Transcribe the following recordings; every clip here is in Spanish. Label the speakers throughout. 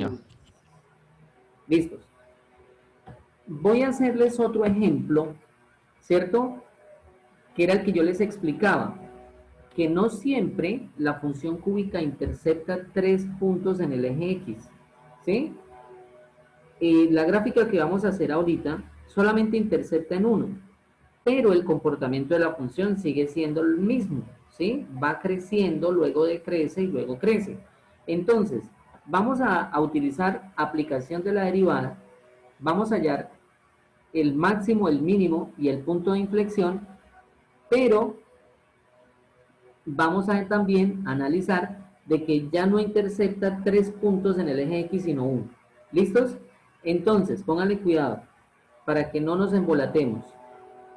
Speaker 1: señor.
Speaker 2: Listos. Voy a hacerles otro ejemplo, ¿cierto? Que era el que yo les explicaba, que no siempre la función cúbica intercepta 3 puntos en el eje X, ¿sí? La gráfica que vamos a hacer ahorita solamente intercepta en uno, pero el comportamiento de la función sigue siendo el mismo, ¿sí? Va creciendo, luego decrece y luego crece. Entonces, vamos a utilizar aplicación de la derivada, vamos a hallar el máximo, el mínimo y el punto de inflexión, pero vamos a también analizar de que ya no intercepta 3 puntos en el eje X, sino uno. ¿Listos? Entonces, pónganle cuidado para que no nos embolatemos.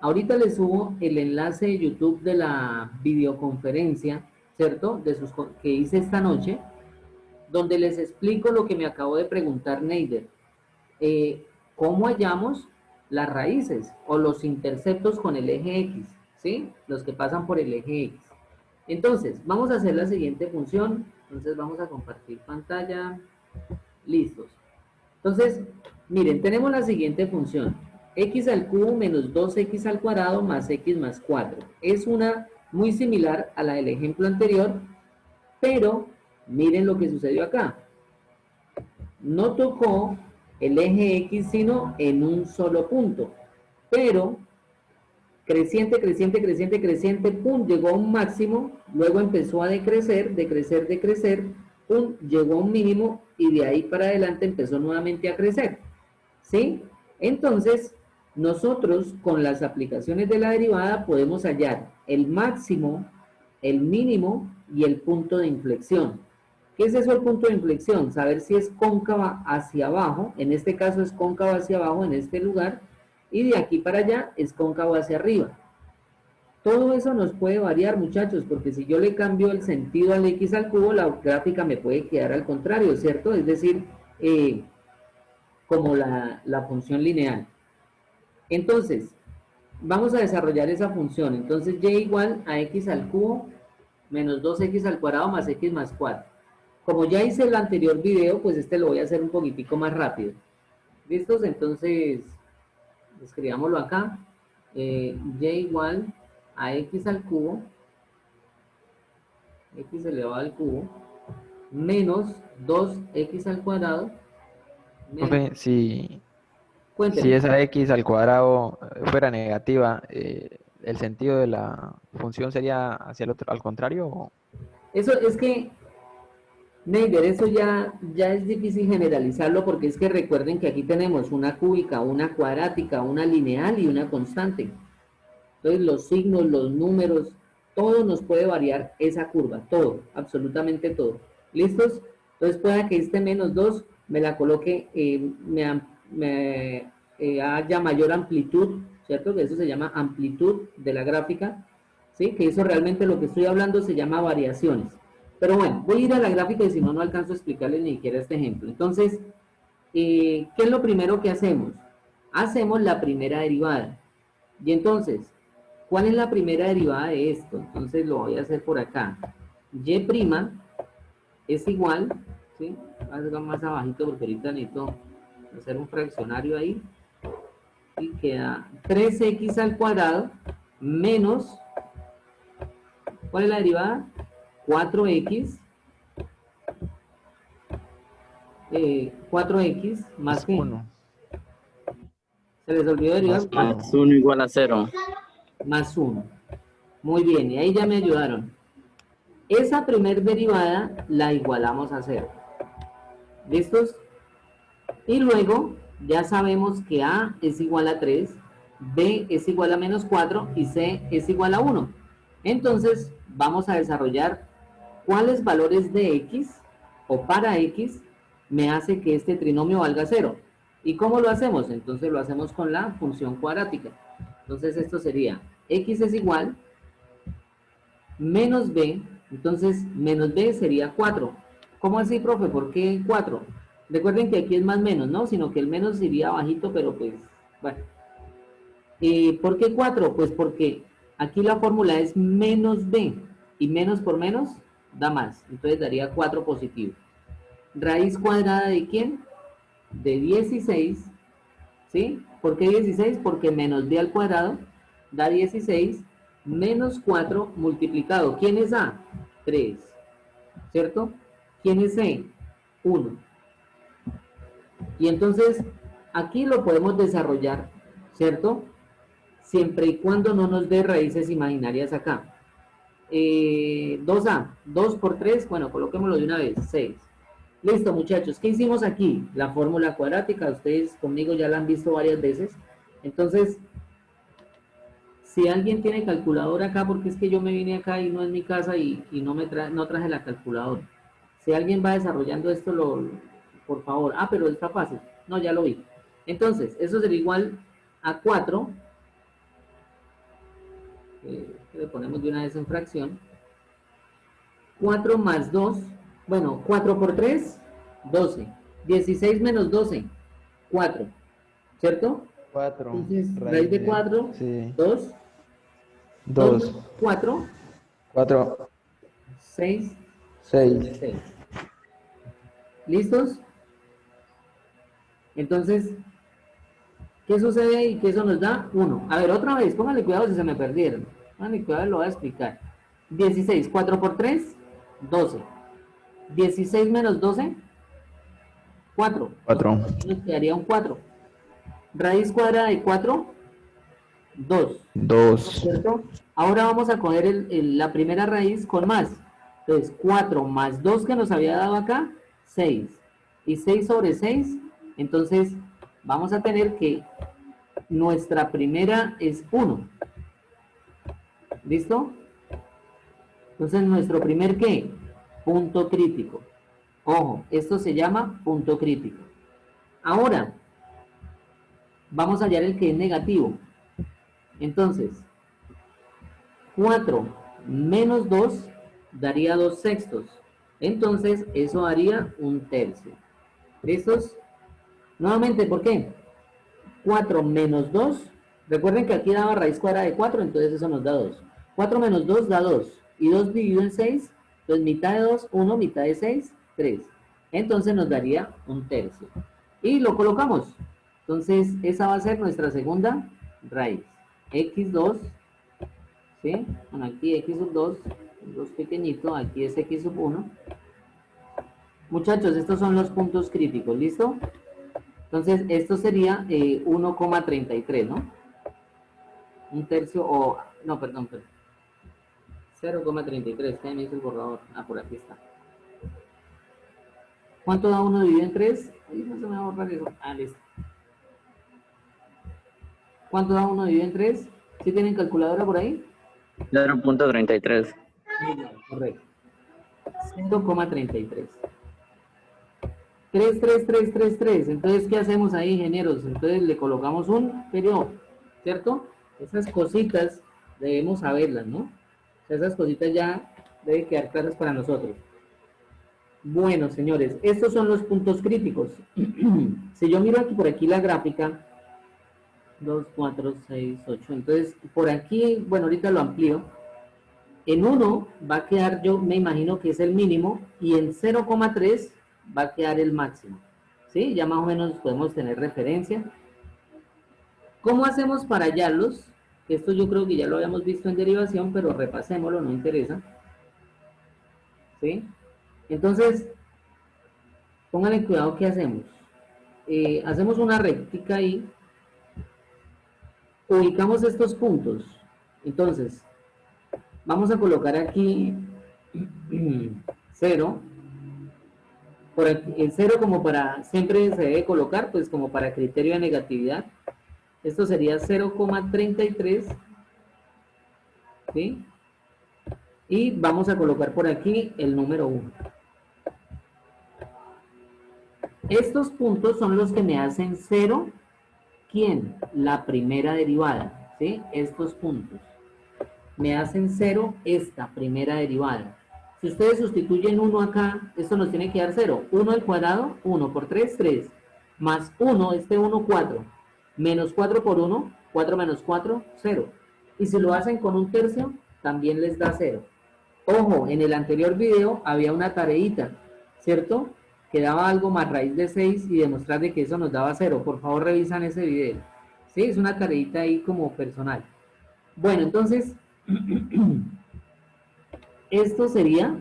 Speaker 2: Ahorita les subo el enlace de YouTube de la videoconferencia, ¿cierto? Que hice esta noche, donde les explico lo que me acabó de preguntar Neider. ¿Cómo hallamos las raíces o los interceptos con el eje X? ¿Sí? Los que pasan por el eje X. Entonces, vamos a hacer la siguiente función. Entonces, vamos a compartir pantalla. Listos. Entonces, miren, tenemos la siguiente función. X al cubo menos 2x al cuadrado más x más 4. Es una muy similar a la del ejemplo anterior, pero miren lo que sucedió acá. No tocó el eje X, sino en un solo punto. Pero creciente, creciente, creciente, creciente, pum, llegó a un máximo, luego empezó a decrecer, decrecer, decrecer, pum, llegó a un mínimo y de ahí para adelante empezó nuevamente a crecer. ¿Sí? Entonces, nosotros con las aplicaciones de la derivada podemos hallar el máximo, el mínimo y el punto de inflexión. ¿Qué es eso el punto de inflexión? Saber si es cóncava hacia abajo, en este caso es cóncava hacia abajo en este lugar, y de aquí para allá es cóncavo hacia arriba. Todo eso nos puede variar, muchachos, porque si yo le cambio el sentido al x al cubo, la gráfica me puede quedar al contrario, ¿cierto? Es decir, como la función lineal. Entonces, vamos a desarrollar esa función. Entonces, y igual a x al cubo menos 2x al cuadrado más x más 4. Como ya hice el anterior video, pues este lo voy a hacer un poquitico más rápido. ¿Listos? Entonces, escribámoslo acá. Y igual a x al cubo, x elevado al cubo, menos 2x al cuadrado.
Speaker 1: Profe, si
Speaker 2: Cuéntenme.
Speaker 1: esa x al cuadrado fuera negativa, ¿el sentido de la función sería hacia el otro, al contrario?
Speaker 2: Eso es que Neider, eso ya es difícil generalizarlo porque es que recuerden que aquí tenemos una cúbica, una cuadrática, una lineal y una constante. Entonces los signos, los números, todo nos puede variar esa curva, todo, absolutamente todo. ¿Listos? Entonces pueda que este menos 2 me la coloque, haya mayor amplitud, ¿cierto? Que eso se llama amplitud de la gráfica, ¿sí? Que eso realmente lo que estoy hablando se llama variaciones. Pero bueno, voy a ir a la gráfica y si no, no alcanzo a explicarles ni siquiera este ejemplo. Entonces, ¿qué es lo primero que hacemos? Hacemos la primera derivada. Y entonces, ¿cuál es la primera derivada de esto? Entonces lo voy a hacer por acá. Y' es igual, ¿sí? Algo más abajito porque ahorita necesito hacer un fraccionario ahí. Y queda 3x al cuadrado menos, ¿cuál es la derivada? 4x, 4x más
Speaker 1: Más
Speaker 2: ¿qué?
Speaker 1: 1.
Speaker 2: Se les olvidó derivar.
Speaker 1: Más
Speaker 3: Más
Speaker 1: 1.
Speaker 3: 1 igual a 0.
Speaker 2: Más 1. Muy bien, y ahí ya me ayudaron. Esa primer derivada la igualamos a 0. ¿Listos? Y luego ya sabemos que A es igual a 3, B es igual a menos 4 y C es igual a 1. Entonces vamos a desarrollar cuáles valores de X o para X me hace que este trinomio valga 0. ¿Y cómo lo hacemos? Entonces lo hacemos con la función cuadrática. Entonces esto sería X es igual menos B, entonces menos B sería 4. ¿Cómo así, profe? ¿Por qué 4? Recuerden que aquí es más menos, ¿no? Sino que el menos iría bajito, pero pues, bueno. ¿Por qué 4? Pues porque aquí la fórmula es menos B, y menos por menos da más, entonces daría 4 positivo. ¿Raíz cuadrada de quién? De 16, ¿sí? ¿Por qué 16? Porque menos b al cuadrado da 16 menos 4 multiplicado. ¿Quién es a? 3, ¿cierto? ¿Quién es c? 1. Y entonces, aquí lo podemos desarrollar, ¿cierto? Siempre y cuando no nos dé raíces imaginarias acá. 2a, 2 por 3, bueno, coloquémoslo de una vez, 6. Listo, muchachos, ¿qué hicimos aquí? La fórmula cuadrática, ustedes conmigo ya la han visto varias veces. Entonces, si alguien tiene calculadora acá, porque es que yo me vine acá y no es mi casa y no traje la calculadora. Si alguien va desarrollando esto, por favor. Ah, pero está fácil. No, ya lo vi. Entonces, eso sería igual a 4. Le ponemos de una vez en fracción. 4 más 2. Bueno, 4 por 3, 12. 16 menos 12, 4. ¿Cierto?
Speaker 1: 4
Speaker 2: Entonces, raíz
Speaker 1: raíz
Speaker 2: de
Speaker 1: de,
Speaker 2: 4,
Speaker 1: sí,
Speaker 2: 2. 2
Speaker 1: 2,
Speaker 2: menos 4,
Speaker 1: 4,
Speaker 2: 6 sobre
Speaker 1: 6.
Speaker 2: 6. ¿Listos? Entonces, ¿qué sucede ahí? Que eso nos da 1. A ver, otra vez, pónganle cuidado si se me perdieron. Pónganle cuidado, lo voy a explicar. 16, 4 por 3, 12. 16 menos 12, 4.
Speaker 1: 4,
Speaker 2: Aquí nos quedaría un 4. Raíz cuadrada de 4, 2.
Speaker 1: 2,
Speaker 2: ¿Cierto? Ahora vamos a coger la primera raíz con más. Entonces, 4 más 2 que nos había dado acá, 6. Y 6 sobre 6, entonces vamos a tener que nuestra primera es 1. ¿Listo? Entonces, nuestro primer ¿qué? Punto crítico. Ojo, esto se llama punto crítico. Ahora, vamos a hallar el que es negativo. Entonces, 4 menos 2 daría 2 sextos. Entonces, eso haría un tercio. ¿Listos? Nuevamente, ¿por qué? 4 menos 2. Recuerden que aquí daba raíz cuadrada de 4, entonces eso nos da 2. 4 menos 2 da 2. Y 2 dividido en 6, pues mitad de 2, 1, mitad de 6, 3. Entonces nos daría un tercio. Y lo colocamos. Entonces, esa va a ser nuestra segunda raíz. X2, ¿sí? Bueno, aquí X sub 2, 2 pequeñito, aquí es X sub 1. Muchachos, estos son los puntos críticos, ¿listo? Entonces, esto sería 1,33, ¿no? Un tercio, o, no, perdón, 0,33, que me hizo el borrador. Ah, por aquí está. ¿Cuánto da 1 dividido en 3? Ay, no se me va a borrar eso. Ah, listo. ¿Cuánto da 1 dividido en 3? ¿Sí tienen calculadora por ahí?
Speaker 3: 0.33.
Speaker 2: Correcto. 0,33. 3, 3, 3, 3, 3. Entonces, ¿qué hacemos ahí, ingenieros? Entonces le colocamos un periodo, ¿cierto? Esas cositas debemos saberlas, ¿no? O sea, esas cositas ya deben quedar claras para nosotros. Bueno, señores, estos son los puntos críticos. Si yo miro aquí por aquí la gráfica, 2, 4, 6, 8. Entonces, por aquí, bueno, ahorita lo amplío. En 1 va a quedar, yo me imagino que es el mínimo, y en 0,3 va a quedar el máximo. ¿Sí? Ya más o menos podemos tener referencia. ¿Cómo hacemos para hallarlos? Esto yo creo que ya lo habíamos visto en derivación, pero repasémoslo, no interesa. ¿Sí? Entonces, pónganle cuidado qué hacemos. Hacemos una rectica ahí, ubicamos estos puntos. Entonces, vamos a colocar aquí 0. Por aquí, el 0 como para, siempre se debe colocar, pues como para criterio de negatividad. Esto sería 0,33, ¿sí? Y vamos a colocar por aquí el número 1. Estos puntos son los que me hacen 0, ¿quién? La primera derivada, ¿sí? Estos puntos me hacen 0 esta primera derivada. Si ustedes sustituyen 1 acá, esto nos tiene que dar 0. 1 al cuadrado, 1 por 3, 3. Más 1, este 1, 4. Menos 4 por 1, 4 menos 4, 0. Y si lo hacen con un tercio, también les da 0. Ojo, en el anterior video había una tareita, ¿cierto? que daba algo más raíz de 6 y demostrar de que eso nos daba 0. Por favor, revisan ese video. Sí, es una tareita ahí como personal. Bueno, entonces, esto sería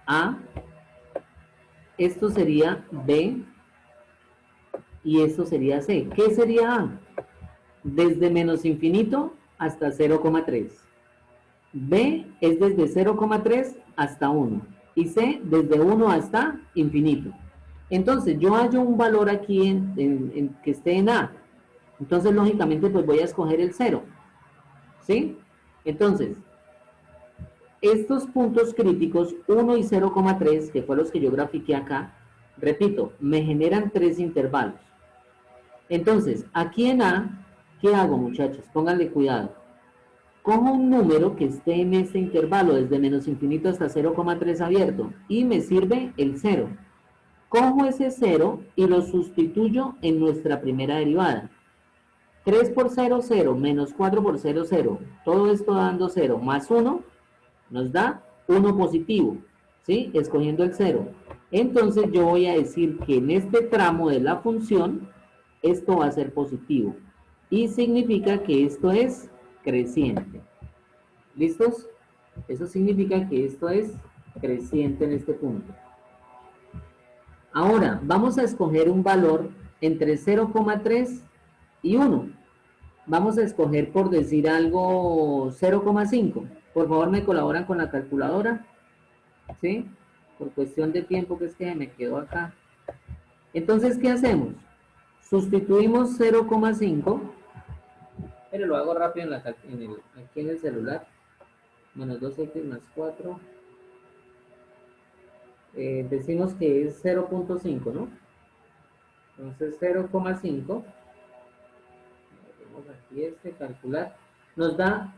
Speaker 2: A, esto sería B y esto sería C. ¿Qué sería A? Desde menos infinito hasta 0,3. B es desde 0,3 hasta 1. Y C desde 1 hasta infinito. Entonces, yo hallo un valor aquí que esté en A. Entonces, lógicamente, pues voy a escoger el 0. ¿Sí? Entonces, estos puntos críticos 1 y 0,3, que fue los que yo grafiqué acá, repito, me generan 3 intervalos. Entonces, aquí en A, ¿qué hago, muchachos? Pónganle cuidado. Cojo un número que esté en este intervalo, desde menos infinito hasta 0,3 abierto, y me sirve el 0. Cojo ese 0 y lo sustituyo en nuestra primera derivada. 3 por 0, 0, menos 4 por 0, 0. Todo esto dando 0, más 1, nos da 1 positivo, ¿sí? Escogiendo el 0. Entonces yo voy a decir que en este tramo de la función, esto va a ser positivo. Y significa que esto es creciente. ¿Listos? Eso significa que esto es creciente en este punto. Ahora, vamos a escoger un valor entre 0,3 y 1. Vamos a escoger, por decir algo, 0,5. Por favor, me colaboran con la calculadora. ¿Sí? Por cuestión de tiempo que es que me quedó acá. Entonces, ¿qué hacemos? Sustituimos 0,5. Pero lo hago rápido aquí en el celular. Menos 2x más 4. Decimos que es 0,5, ¿no? Entonces 0,5. Tenemos aquí calcular. Nos da.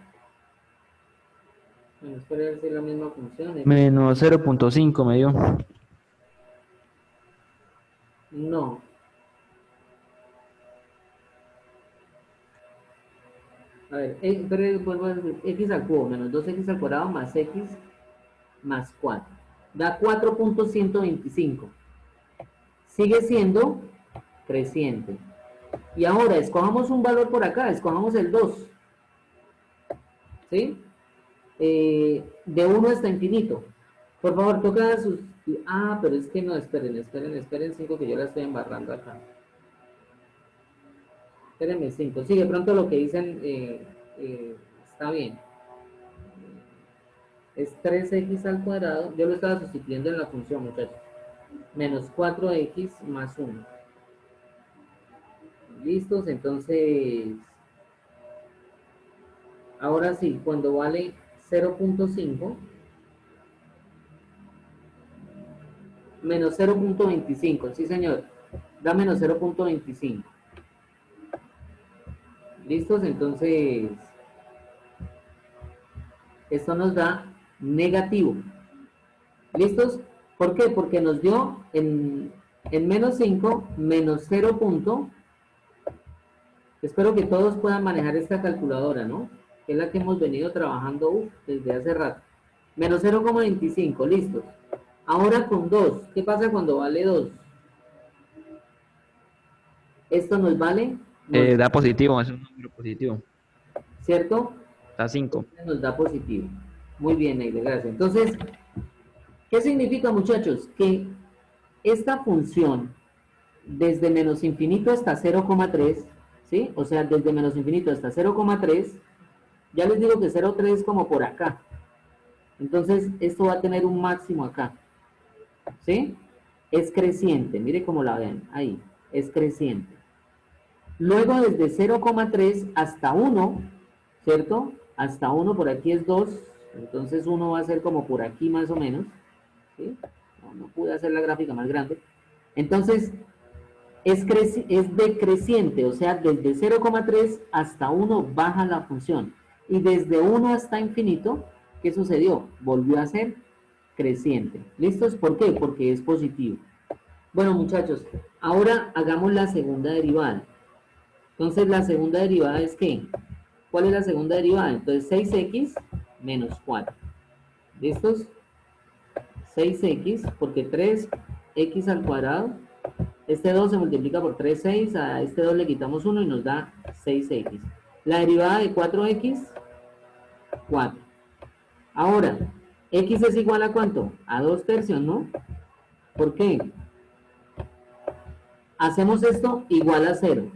Speaker 2: Bueno, espero ver si es la misma función.
Speaker 1: Menos 0.5 me dio.
Speaker 2: No. A ver, pero vuelvo a decir, x al cubo menos 2x al cuadrado más x más 4. Da 4.125. Sigue siendo creciente. Y ahora, escojamos un valor por acá, escojamos el 2. ¿Sí? De 1 hasta infinito. Por favor, toca sus... Ah, pero es que no, esperen 5 que yo la estoy embarrando acá. Espérenme 5. Sí, de pronto lo que dicen está bien. Es 3x al cuadrado. Yo lo estaba sustituyendo en la función, muchachos. Menos 4x más 1. ¿Listos? Entonces, ahora sí, cuando vale 0.5, menos 0.25, sí señor, da menos 0.25. ¿Listos? Entonces, esto nos da negativo. ¿Listos? ¿Por qué? Porque nos dio en menos 5, menos 0. Espero que todos puedan manejar esta calculadora, ¿no? Que es la que hemos venido trabajando desde hace rato. Menos 0,25, listos. Ahora con 2, ¿qué pasa cuando vale 2? Esto nos vale...
Speaker 1: Da positivo, es un número positivo.
Speaker 2: ¿Cierto?
Speaker 1: Da 5.
Speaker 2: Nos da positivo. Muy bien, Neile, gracias. Entonces, ¿qué significa, muchachos? Que esta función, desde menos infinito hasta 0,3, ¿sí? O sea, desde menos infinito hasta 0,3, ya les digo que 0,3 es como por acá. Entonces, esto va a tener un máximo acá. ¿Sí? Es creciente, mire cómo la ven, ahí, es creciente. Luego desde 0,3 hasta 1, ¿cierto? Hasta 1, por aquí es 2, entonces 1 va a ser como por aquí más o menos. ¿Sí? No pude hacer la gráfica más grande. Entonces, es decreciente, o sea, desde 0,3 hasta 1 baja la función. Y desde 1 hasta infinito, ¿qué sucedió? Volvió a ser creciente. ¿Listos? ¿Por qué? Porque es positivo. Bueno, muchachos, ahora hagamos la segunda derivada. Entonces, la segunda derivada es ¿qué? ¿Cuál es la segunda derivada? Entonces, 6x menos 4. ¿Listos? 6x, porque 3 x al cuadrado. Este 2 se multiplica por 3, 6. A este 2 le quitamos 1 y nos da 6x. La derivada de 4x, 4. Ahora, x es igual a ¿cuánto? A 2 tercios, ¿no? ¿Por qué? Hacemos esto igual a 0.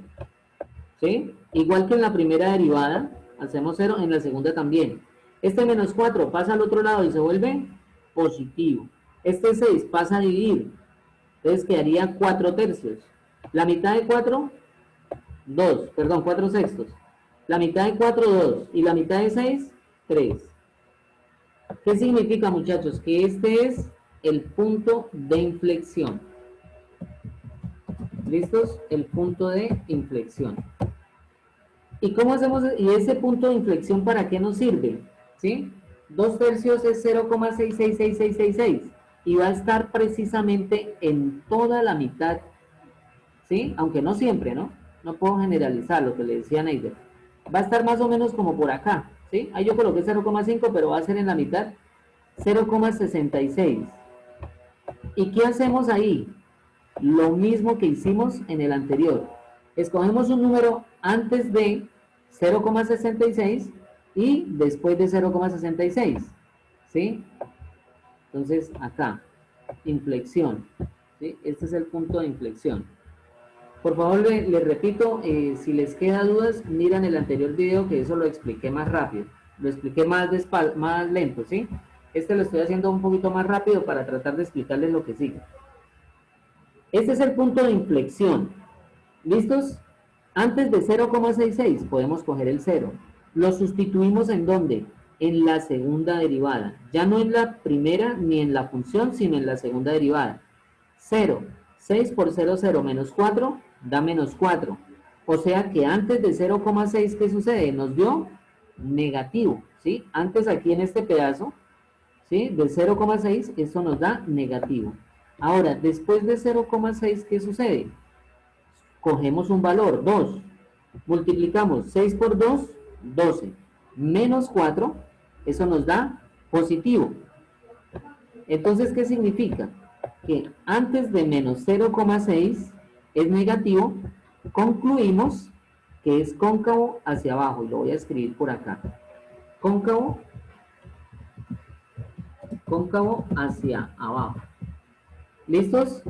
Speaker 2: ¿Sí? Igual que en la primera derivada, hacemos 0, en la segunda también. Este menos 4 pasa al otro lado y se vuelve positivo. Este 6 pasa a dividir. Entonces quedaría 4 tercios. La mitad de 4, 2. Perdón, 4 sextos. La mitad de 4, 2. Y la mitad de 6, 3. ¿Qué significa, muchachos? Que este es el punto de inflexión. ¿Listos? El punto de inflexión. ¿Y cómo hacemos? ¿Y ese punto de inflexión para qué nos sirve? ¿Sí? 2 tercios es 0,666666 y va a estar precisamente en toda la mitad, ¿sí? Aunque no siempre, ¿no? No puedo generalizar lo que le decía Neider. Va a estar más o menos como por acá, ¿sí? Ahí yo coloqué 0,5, pero va a ser en la mitad 0,66. ¿Y qué hacemos ahí? Lo mismo que hicimos en el anterior. Escogemos un número antes de 0,66 y después de 0,66. ¿Sí? Entonces, acá, inflexión. ¿Sí? Este es el punto de inflexión. Por favor, les repito, si les queda dudas, miran el anterior video que eso lo expliqué más rápido. Lo expliqué más lento, ¿sí? Este lo estoy haciendo un poquito más rápido para tratar de explicarles lo que sigue. Este es el punto de inflexión. ¿Listos? Antes de 0,66 podemos coger el 0. Lo sustituimos ¿en dónde? En la segunda derivada. Ya no en la primera ni en la función, sino en la segunda derivada. 0. 6 por 0, 0 menos 4 da menos 4. O sea que antes de 0,6, ¿qué sucede? Nos dio negativo. ¿Sí? Antes aquí en este pedazo, ¿sí? De 0,6, esto nos da negativo. Ahora, después de 0,6, ¿qué sucede? Cogemos un valor, 2. Multiplicamos 6 por 2, 12. Menos 4, eso nos da positivo. Entonces, ¿qué significa? Que antes de menos 0,6 es negativo, concluimos que es cóncavo hacia abajo. Y lo voy a escribir por acá. Cóncavo hacia abajo. ¿Listos?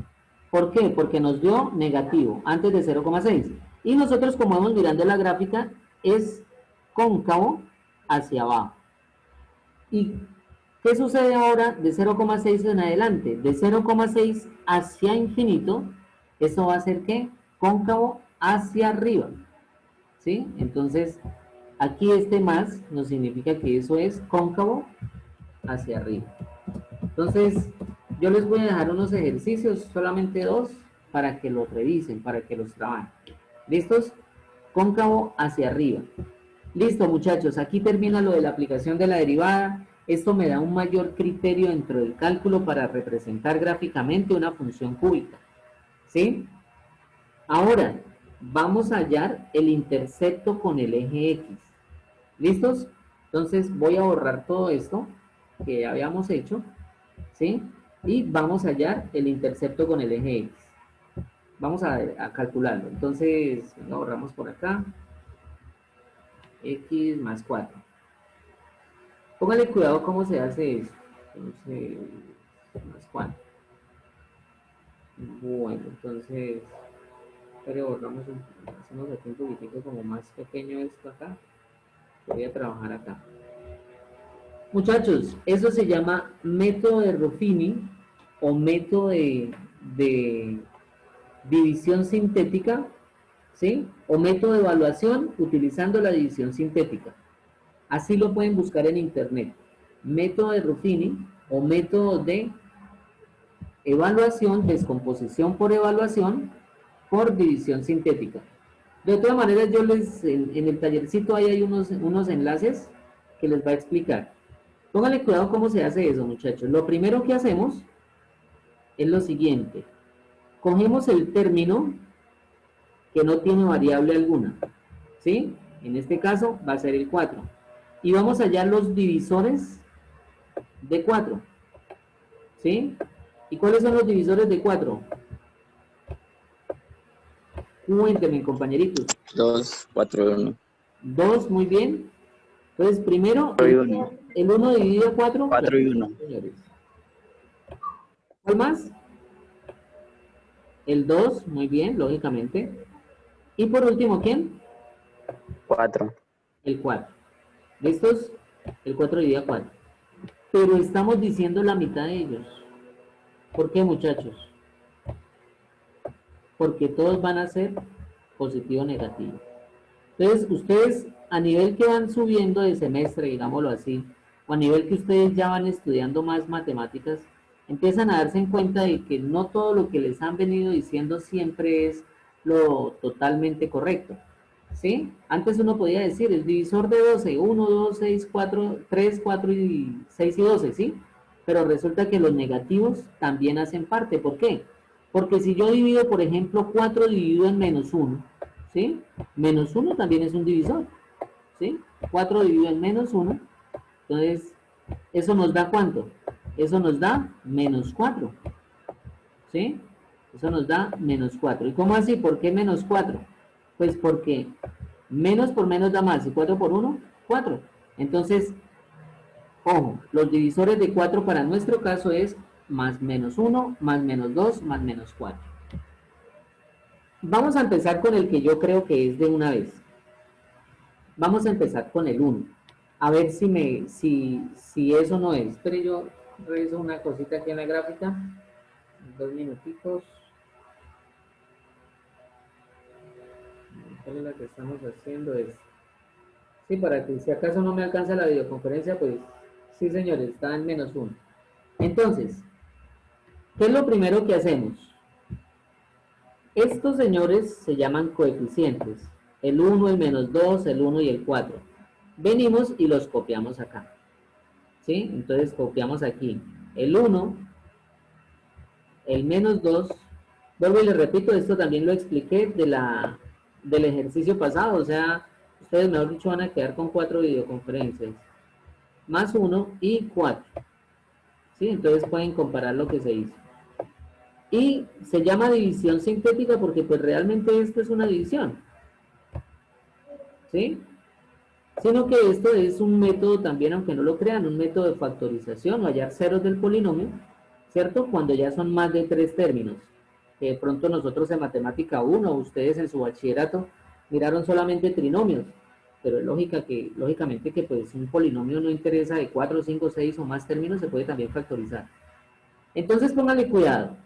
Speaker 2: ¿Por qué? Porque nos dio negativo antes de 0,6. Y nosotros, como vamos mirando la gráfica, es cóncavo hacia abajo. ¿Y qué sucede ahora de 0,6 en adelante? De 0,6 hacia infinito, eso va a ser ¿qué? Cóncavo hacia arriba. ¿Sí? Entonces, aquí este más nos significa que eso es cóncavo hacia arriba. Entonces, yo les voy a dejar unos ejercicios, solamente 2, para que los revisen, para que los trabajen. ¿Listos? Cóncavo hacia arriba. Listo, muchachos, aquí termina lo de la aplicación de la derivada. Esto me da un mayor criterio dentro del cálculo para representar gráficamente una función cúbica. ¿Sí? Ahora, vamos a hallar el intercepto con el eje X. ¿Listos? Entonces, voy a borrar todo esto que habíamos hecho. ¿Sí? Y vamos a hallar el intercepto con el eje X. Vamos a calcularlo. Entonces, lo ahorramos por acá. X más 4. Póngale cuidado cómo se hace eso. Entonces, más 4. Bueno, entonces, pero borramos hacemos aquí un poquitico como más pequeño esto acá. Voy a trabajar acá. Muchachos, eso se llama método de Ruffini o método de división sintética, ¿sí? O método de evaluación utilizando la división sintética. Así lo pueden buscar en internet. Método de Ruffini o método de evaluación, descomposición por evaluación por división sintética. De otra manera, yo en el tallercito ahí hay unos enlaces que les va a explicar. Pónganle cuidado cómo se hace eso, muchachos. Lo primero que hacemos es lo siguiente. Cogemos el término que no tiene variable alguna, ¿sí? En este caso va a ser el 4. Y vamos a hallar los divisores de 4, ¿sí? ¿Y cuáles son los divisores de 4? Cuéntenme, compañeritos.
Speaker 3: 2, 4 y 1.
Speaker 2: 2, muy bien. Entonces, primero,
Speaker 3: 4 y 1.
Speaker 2: el 1 dividido a 4.
Speaker 3: 4 y 1.
Speaker 2: Señores. ¿Cuál más? El 2, muy bien, lógicamente. Y por último, ¿quién?
Speaker 3: 4.
Speaker 2: El 4. ¿Listos? El 4 dividido a 4. Pero estamos diciendo la mitad de ellos. ¿Por qué, muchachos? Porque todos van a ser positivo o negativo. Entonces, ustedes a nivel que van subiendo de semestre, digámoslo así, o a nivel que ustedes ya van estudiando más matemáticas, empiezan a darse en cuenta de que no todo lo que les han venido diciendo siempre es lo totalmente correcto. ¿Sí? Antes uno podía decir el divisor de 12, 1, 2, 6, 4, 3, 4 y 6 y 12, ¿sí? Pero resulta que los negativos también hacen parte. ¿Por qué? Porque si yo divido, por ejemplo, 4 dividido en menos 1, ¿sí? Menos 1 también es un divisor, ¿sí? 4 dividido en menos 1, entonces, ¿eso nos da cuánto? Eso nos da menos 4, ¿sí? Eso nos da menos 4. ¿Y cómo así? ¿Por qué menos 4? Pues porque menos por menos da más, y 4 por 1, 4. Entonces, ojo, los divisores de 4 para nuestro caso es más menos 1, más menos 2, más menos 4. Vamos a empezar con el que yo creo que es de una vez. Vamos a empezar con el 1. A ver si eso no es. Pero yo reviso una cosita aquí en la gráfica. 2 minuticos. ¿Cuál es la que estamos haciendo? Sí, para que si acaso no me alcanza la videoconferencia, pues sí, señores, está en menos 1. Entonces, ¿qué es lo primero que hacemos? Estos señores se llaman coeficientes. El 1, el menos 2, el 1 y el 4. Venimos y los copiamos acá. ¿Sí? Entonces copiamos aquí el 1, el menos 2. Vuelvo y les repito, esto también lo expliqué del ejercicio pasado. O sea, ustedes, mejor dicho, van a quedar con 4 videoconferencias. Más 1 y 4. ¿Sí? Entonces pueden comparar lo que se hizo. Y se llama división sintética porque pues realmente esto es una división. ¿Sí? Sino que esto es un método también, aunque no lo crean, un método de factorización o hallar ceros del polinomio, ¿cierto? Cuando ya son más de 3 términos. Que de pronto nosotros en matemática 1, ustedes en su bachillerato, miraron solamente trinomios, pero es lógicamente que pues un polinomio no interesa de 4, 5, 6 o más términos, se puede también factorizar. Entonces pónganle cuidado.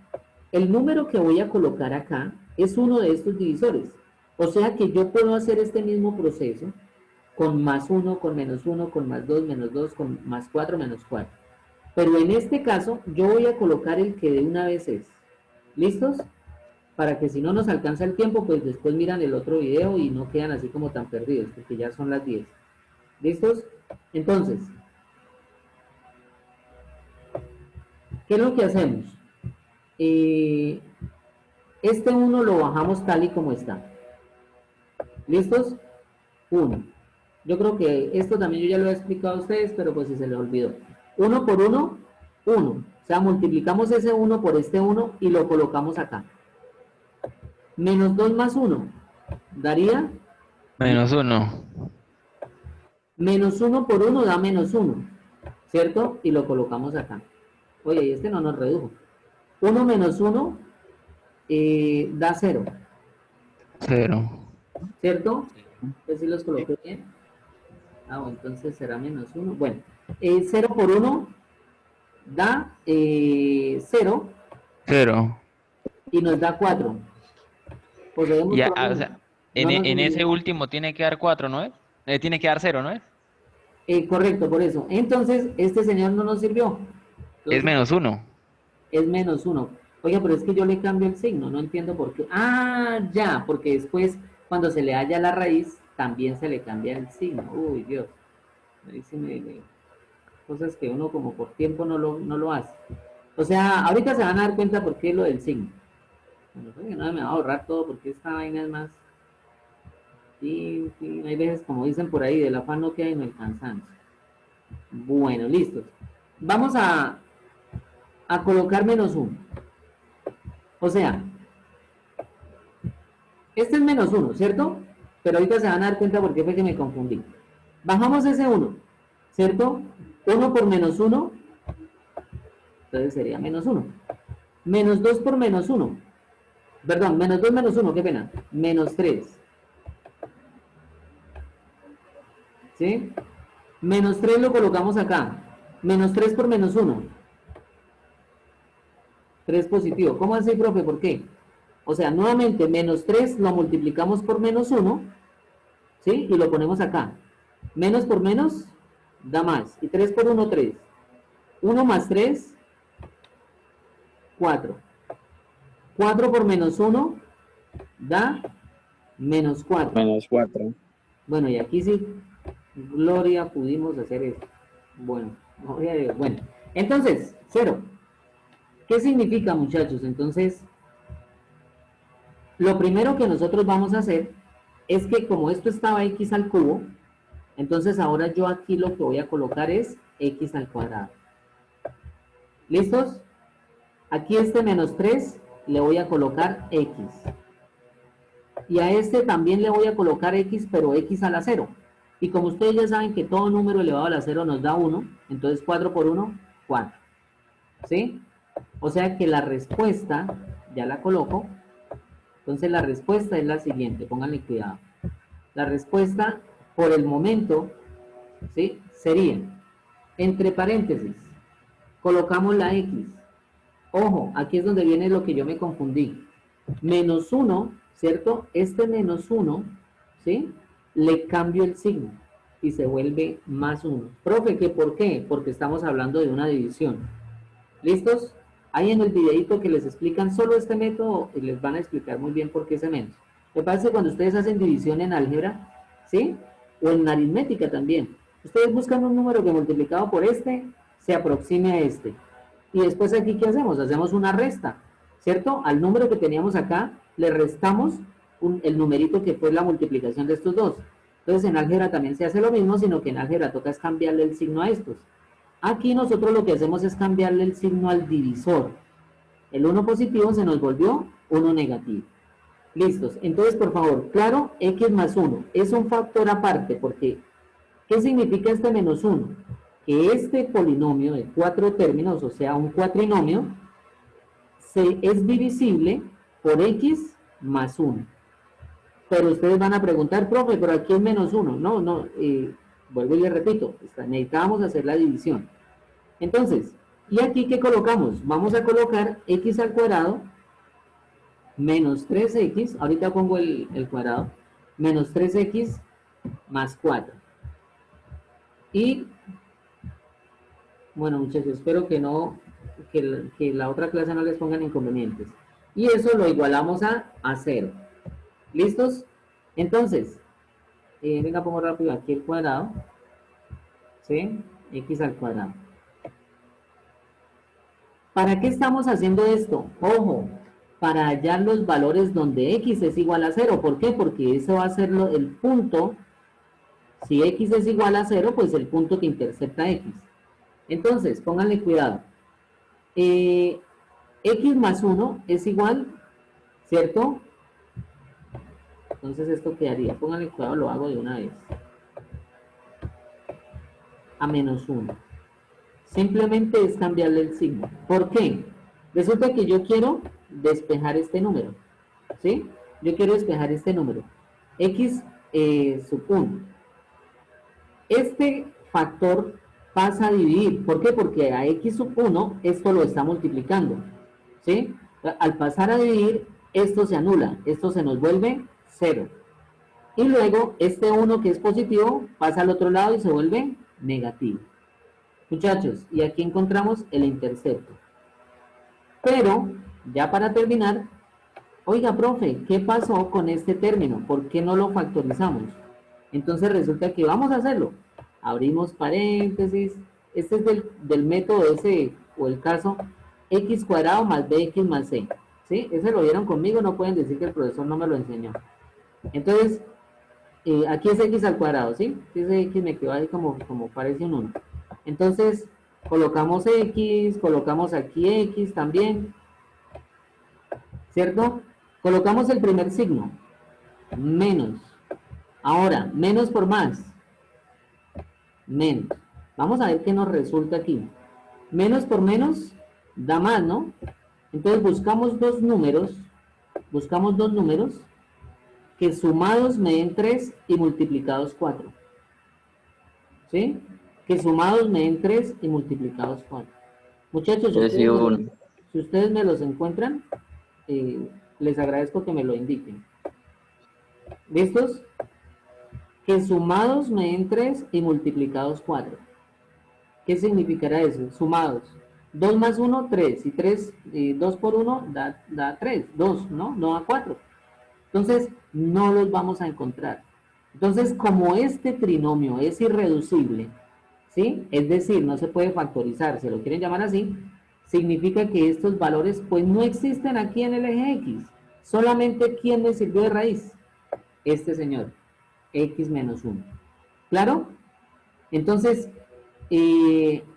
Speaker 2: El número que voy a colocar acá es uno de estos divisores. O sea que yo puedo hacer este mismo proceso con más 1, con menos 1, con más 2, menos 2, con más 4, menos 4. Pero en este caso, yo voy a colocar el que de una vez es. ¿Listos? Para que si no nos alcanza el tiempo, pues después miran el otro video y no quedan así como tan perdidos, porque ya son las 10. ¿Listos? Entonces, ¿qué es lo que hacemos? Este 1 lo bajamos tal y como está. ¿Listos? 1. Yo creo que esto también yo ya lo he explicado a ustedes, pero pues si se les olvidó. 1 por 1, 1. O sea, multiplicamos ese 1 por este 1 y lo colocamos acá. Menos 2 más 1 daría
Speaker 1: Menos 1.
Speaker 2: menos 1 por 1 da menos 1, ¿cierto? Y lo colocamos acá. Oye, y este no nos redujo. 1 menos 1 da 0,
Speaker 1: 0.
Speaker 2: ¿cierto? Entonces si los coloqué bien. Ah, bueno, entonces será menos 1. Bueno, 0 por 1 da 0
Speaker 1: 0.
Speaker 2: y nos da 4. Pues debemos
Speaker 1: Ya,
Speaker 2: probar.
Speaker 1: o sea,
Speaker 2: No nos
Speaker 1: en ese
Speaker 2: dividió.
Speaker 1: último tiene que dar 4, ¿no es? Tiene que dar 0, ¿no es?
Speaker 2: Correcto, por eso. Entonces, este señor no nos sirvió.
Speaker 1: Es
Speaker 2: Entonces,
Speaker 1: menos 1.
Speaker 2: es menos 1. Oiga, pero es que yo le cambio el signo, no entiendo por qué. Ah, ya, porque después, cuando se le halla la raíz, también se le cambia el signo. Uy, Dios. Ahí sí cosas que uno como por tiempo no lo hace. O sea, ahorita se van a dar cuenta por qué lo del signo. Bueno, pues, no me va a ahorrar todo porque esta vaina es más. Sí, sí, hay veces, como dicen por ahí, del afán no queda en el cansancio. Bueno, listos. Vamos a a colocar menos 1. O sea, este es menos 1, ¿cierto? Pero ahorita se van a dar cuenta por qué fue que me confundí. Bajamos ese 1, ¿cierto? 1 por menos 1, entonces sería menos 1. Menos 2 por menos 1. Perdón, menos 2 menos 1, qué pena. Menos 3. ¿Sí? Menos 3 lo colocamos acá. Menos 3 por menos 1. 3 positivo. ¿Cómo así, profe? ¿Por qué? O sea, nuevamente, menos 3 lo multiplicamos por menos 1, ¿sí? Y lo ponemos acá. Menos por menos da más. Y 3 por 1, 3. 1 más 3, 4. 4 por menos 1 da menos 4.
Speaker 3: Menos 4.
Speaker 2: Bueno, y aquí sí, gloria, pudimos hacer esto. Bueno, bueno. Entonces, 0. ¿Qué significa, muchachos? Entonces, lo primero que nosotros vamos a hacer es que como esto estaba x al cubo, entonces ahora yo aquí lo que voy a colocar es x al cuadrado. ¿Listos? Aquí este menos 3 le voy a colocar x. Y a este también le voy a colocar x, pero x a la 0. Y como ustedes ya saben que todo número elevado a la 0 nos da 1, entonces 4 por 1, 4. ¿Sí? O sea que la respuesta, ya la coloco, entonces la respuesta es la siguiente, pónganle cuidado. La respuesta, por el momento, ¿sí? Sería, entre paréntesis, colocamos la x. Ojo, aquí es donde viene lo que yo me confundí. Menos 1, ¿cierto? Este menos 1, ¿sí? Le cambio el signo y se vuelve más 1. Profe, ¿qué por qué? Porque estamos hablando de una división. ¿Listos? Ahí en el videito que les explican solo este método y les van a explicar muy bien por qué ese menos. Lo que pasa es que cuando ustedes hacen división en álgebra, ¿sí? O en aritmética también, ustedes buscan un número que multiplicado por este se aproxime a este. Y después aquí, ¿qué hacemos? Hacemos una resta, ¿cierto? Al número que teníamos acá, le restamos el numerito que fue la multiplicación de estos dos. Entonces en álgebra también se hace lo mismo, sino que en álgebra toca es cambiarle el signo a estos. Aquí nosotros lo que hacemos es cambiarle el signo al divisor. El 1 positivo se nos volvió 1 negativo. Listos. Entonces, por favor, claro, x más 1 es un factor aparte, porque ¿qué significa este menos 1? Que este polinomio de 4 términos, o sea, un cuatrinomio, es divisible por x más 1. Pero ustedes van a preguntar, profe, pero aquí es menos 1. No, vuelvo y les repito, necesitábamos hacer la división. Entonces, ¿y aquí qué colocamos? Vamos a colocar x al cuadrado menos 3x, ahorita pongo el cuadrado, menos 3x más 4. Y, bueno muchachos, espero que no, que la otra clase no les pongan inconvenientes. Y eso lo igualamos a 0. ¿Listos? Entonces, venga, pongo rápido aquí el cuadrado, ¿sí? X al cuadrado. ¿Para qué estamos haciendo esto? Ojo, para hallar los valores donde x es igual a 0. ¿Por qué? Porque eso va a ser el punto. Si x es igual a 0, pues el punto que intercepta x. Entonces, pónganle cuidado. X más 1 es igual, ¿cierto? Entonces esto quedaría, pónganle cuidado, lo hago de una vez. A menos 1. Simplemente es cambiarle el signo. ¿Por qué? Resulta que yo quiero despejar este número. ¿Sí? Yo quiero despejar este número. X sub 1. Este factor pasa a dividir. ¿Por qué? Porque a X sub 1 esto lo está multiplicando. ¿Sí? Al pasar a dividir, esto se anula. Esto se nos vuelve 0. Y luego este 1 que es positivo pasa al otro lado y se vuelve negativo. Muchachos, y aquí encontramos el intercepto. Pero, ya para terminar, oiga, profe, ¿qué pasó con este término? ¿Por qué no lo factorizamos? Entonces resulta que vamos a hacerlo. Abrimos paréntesis. Este es del método ese, o el caso, x cuadrado más bx más c. ¿Sí? Ese lo vieron conmigo, no pueden decir que el profesor no me lo enseñó. Entonces, aquí es x al cuadrado, ¿sí? Ese x me quedó ahí como parece un 1. Entonces, Colocamos X, colocamos aquí X también, ¿cierto? Colocamos el primer signo, menos. Ahora, menos por más, menos. Vamos a ver qué nos resulta aquí. Menos por menos da más, ¿no? Entonces buscamos dos números que sumados me den 3 y multiplicados 4. ¿Sí? Que sumados me den 3 y multiplicados 4. Muchachos,
Speaker 3: Yo sí uno.
Speaker 2: si ustedes me los encuentran, les agradezco que me lo indiquen. ¿Listos? Que sumados me den 3 y multiplicados 4. ¿Qué significará eso? Sumados. 2 más 1, 3. Y 3, 2 por 1 da 3. 2, ¿no? No da 4. Entonces, no los vamos a encontrar. Entonces, como este trinomio es irreducible, ¿sí? Es decir, no se puede factorizar, se lo quieren llamar así, significa que estos valores pues no existen aquí en el eje X. Solamente ¿quién me sirvió de raíz? Este señor, X menos 1. ¿Claro? Entonces,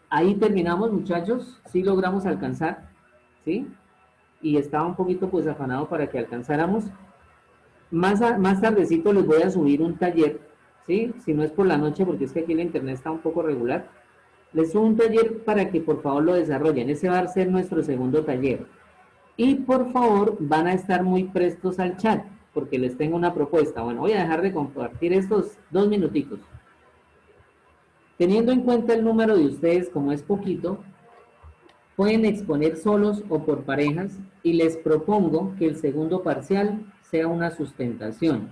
Speaker 2: ahí terminamos, muchachos. Sí logramos alcanzar, ¿sí? Y estaba un poquito pues afanado para que alcanzáramos. Más tardecito les voy a subir un taller, ¿sí? Si no es por la noche, porque es que aquí la internet está un poco regular. Les subo un taller para que por favor lo desarrollen. Ese va a ser nuestro segundo taller. Y por favor van a estar muy prestos al chat, porque les tengo una propuesta. Bueno, voy a dejar de compartir estos 2 minuticos. Teniendo en cuenta el número de ustedes, como es poquito, pueden exponer solos o por parejas y les propongo que el segundo parcial sea una sustentación.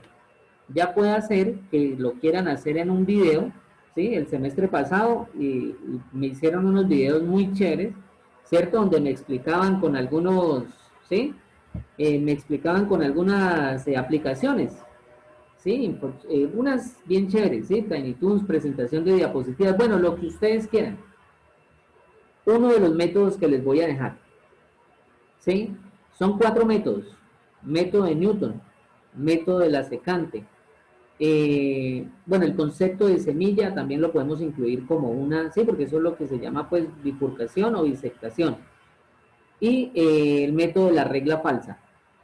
Speaker 2: Ya puede ser que lo quieran hacer en un video, ¿sí? El semestre pasado me hicieron unos videos muy chéveres, ¿cierto? Donde me explicaban con algunos, ¿sí? Me explicaban con algunas aplicaciones, ¿sí? Unas bien chéveres, ¿sí? Tiny Toons, presentación de diapositivas, bueno, lo que ustedes quieran. Uno de los métodos que les voy a dejar, ¿sí? Son 4 métodos. Método de Newton, método de la secante. Bueno, el concepto de semilla también lo podemos incluir como una, sí, porque eso es lo que se llama pues bifurcación o bisectación. Y el método de la regla falsa,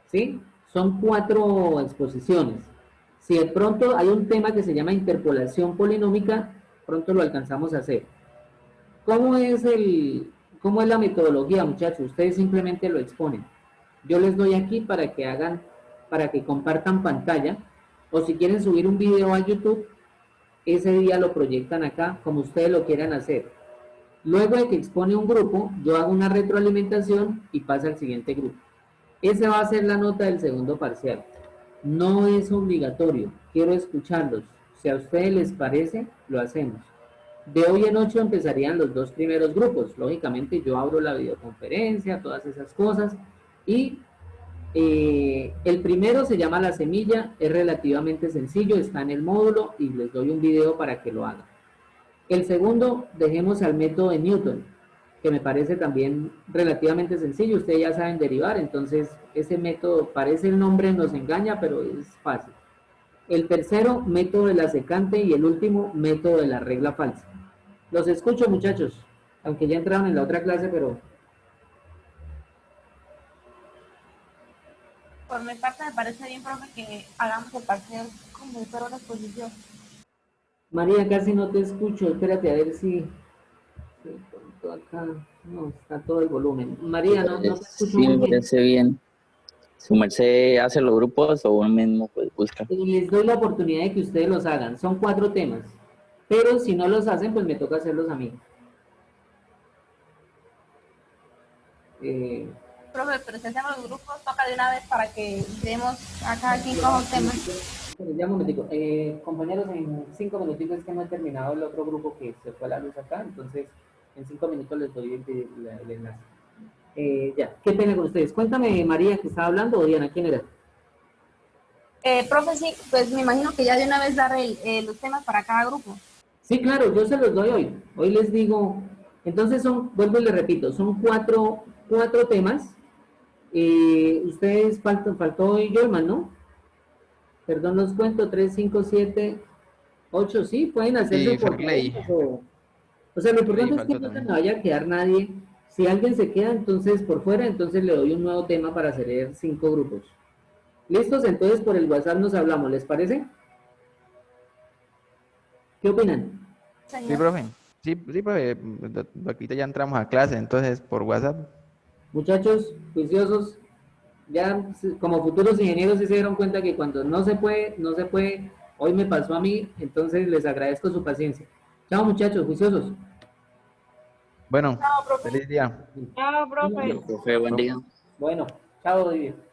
Speaker 2: ¿sí? Son 4 exposiciones. Si de pronto hay un tema que se llama interpolación polinómica, pronto lo alcanzamos a hacer. ¿Cómo es la metodología, muchachos? Ustedes simplemente lo exponen. Yo les doy aquí para que compartan pantalla, o si quieren subir un video a YouTube, ese día lo proyectan acá, como ustedes lo quieran hacer. Luego de que expone un grupo, yo hago una retroalimentación y pasa al siguiente grupo. Esa va a ser la nota del segundo parcial. No es obligatorio, quiero escucharlos. Si a ustedes les parece, lo hacemos. De hoy en 8 empezarían los 2 primeros grupos. Lógicamente yo abro la videoconferencia, todas esas cosas. Y el primero se llama La Semilla, es relativamente sencillo, está en el módulo y les doy un video para que lo hagan. El segundo, dejemos al método de Newton, que me parece también relativamente sencillo. Ustedes ya saben derivar, entonces ese método, parece el nombre nos engaña, pero es fácil. El tercero, método de la secante, y el último, método de la regla falsa. Los escucho, muchachos, aunque ya entraron en la otra clase, pero...
Speaker 4: Por mi parte me parece bien, profe, que hagamos el parcial como si fuera una exposición.
Speaker 2: María, casi no te escucho, espérate a ver si... Acá no, está todo el volumen. María, no te escucho
Speaker 3: Sí,
Speaker 2: muy
Speaker 3: me
Speaker 2: bien.
Speaker 3: parece bien. ¿Su merced hace los grupos o uno mismo pues busca?
Speaker 2: Les doy la oportunidad de que ustedes los hagan. Son 4 temas. Pero si no los hacen, pues me toca hacerlos a mí.
Speaker 4: Profe, pero si hacemos los grupos, toca de una vez para que demos a cada quien coja un tema.
Speaker 2: Ya un momentico. Compañeros, en 5 minutitos es que no he terminado el otro grupo que se fue a la luz acá. Entonces, en 5 minutos les doy el enlace. Ya, qué pena con ustedes. Cuéntame, María, que estaba hablando, o Diana, ¿quién era?
Speaker 4: Profe, sí, pues me imagino que ya de una vez dar los temas para cada grupo.
Speaker 2: Sí, claro, yo se los doy hoy. Hoy les digo, entonces vuelvo y les repito, son cuatro temas. Ustedes faltó hoy Yolman, ¿no? Perdón, los cuento, 3, 5, 7, 8, sí, pueden hacerse
Speaker 1: Sí,
Speaker 2: por
Speaker 1: Ferley.
Speaker 2: parejas O sea, lo
Speaker 1: Sí,
Speaker 2: importante es que
Speaker 1: faltó
Speaker 2: no se
Speaker 1: también.
Speaker 2: me vaya a quedar nadie. Si alguien se queda entonces por fuera, entonces le doy un nuevo tema para hacer 5 grupos. ¿Listos? Entonces por el WhatsApp nos hablamos, ¿les parece? ¿Qué opinan?
Speaker 1: Sí,
Speaker 4: Señor.
Speaker 1: profe. Sí, sí, profe. Aquí ya entramos a clase, entonces por WhatsApp.
Speaker 2: Muchachos, juiciosos, ya como futuros ingenieros sí se dieron cuenta que cuando no se puede, no se puede. Hoy me pasó a mí, entonces les agradezco su paciencia. Chao muchachos, juiciosos.
Speaker 1: Bueno,
Speaker 4: Chao, profe.
Speaker 1: feliz día.
Speaker 4: Chao, profe.
Speaker 3: Profe, buen día.
Speaker 2: Bueno, chao, Didier.